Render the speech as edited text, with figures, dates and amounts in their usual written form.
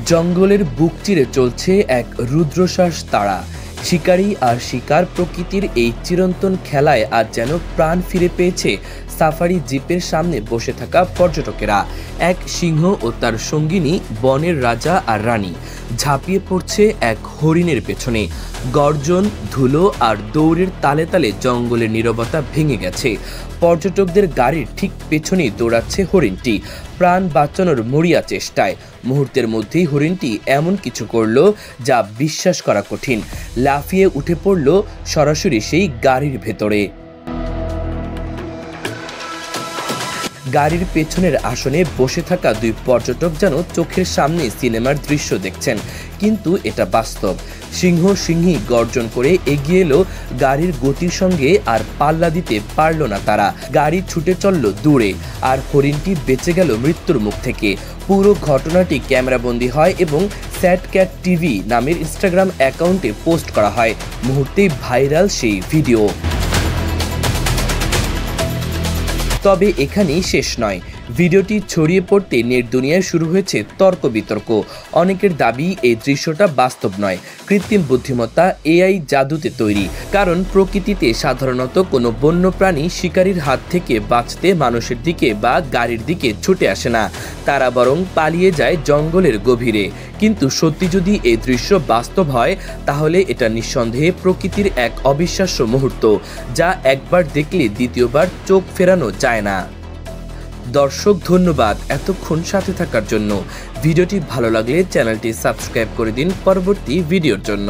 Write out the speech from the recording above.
জঙ্গলের বুক চিরে চলছে এক রুদ্রশ্বাস তাড়া। শিকারী আর শিকার প্রকৃতির এই চিরন্তন খেলায় আজ যেন প্রাণ ফিরে পেয়েছে সাফারি জিপের সামনে বসে থাকা পর্যটকেরা। এক সিংহ ও তার সঙ্গিনী বনের রাজা আর রানী ঝাঁপিয়ে পড়ছে এক হরিণের পেছনে। গর্জন, ধুলো আর দৌড়ের তালে তালে জঙ্গলের নীরবতা ভেঙে গেছে। পর্যটকদের গাড়ির ঠিক পেছনেই দৌড়াচ্ছে হরিণটি, প্রাণ বাঁচানোর মরিয়া চেষ্টায়। মুহূর্তের মধ্যেই হরিণটি এমন কিছু করলো যা বিশ্বাস করা কঠিন। লাফিয়ে উঠে পড়ল সরাসরি সেই গাড়ির ভেতরে। গাড়ির পেছনের আসনে বসে থাকা দুই পর্যটক যেন চোখের সামনে সিনেমার দৃশ্য দেখছেন, কিন্তু এটা বাস্তব। সিংহ সিংহী গর্জন করে এগিয়ে এলো গাড়ির গতির সঙ্গে, আর পাল্লা দিতে পারল না তারা। গাড়ি ছুটে চলল দূরে, আর হরিণটি বেঁচে গেল মৃত্যুর মুখ থেকে। পুরো ঘটনাটি ক্যামেরাবন্দি হয় এবং স্যাড ক্যাট টিভি নামের ইনস্টাগ্রাম অ্যাকাউন্টে পোস্ট করা হয়। মুহূর্তেই ভাইরাল সেই ভিডিও। তবে এখানেই শেষ নয়। ভিডিওটি ছড়িয়ে পড়তে নেট দুনিয়ায় শুরু হয়েছে তর্ক বিতর্ক। অনেকের দাবি এই দৃশ্যটা বাস্তব নয়, কৃত্রিম বুদ্ধিমত্তা এআই জাদুতে তৈরি। কারণ প্রকৃতিতে সাধারণত কোনো বন্য প্রাণী শিকারীর হাত থেকে বাঁচতে মানুষের দিকে বা গাড়ির দিকে ছুটে আসে না, তারা বরং পালিয়ে যায় জঙ্গলের গভীরে। কিন্তু সত্যি যদি এই দৃশ্য বাস্তব হয়, তাহলে এটা নিঃসন্দেহে প্রকৃতির এক অবিশ্বাস্য মুহূর্ত, যা একবার দেখলে দ্বিতীয়বার চোখ ফেরানো যায় না। দর্শক, ধন্যবাদ এতক্ষণ সাথে থাকার জন্য। ভিডিওটি ভালো লাগলে চ্যানেলটি সাবস্ক্রাইব করে দিন পরবর্তী ভিডিওর জন্য।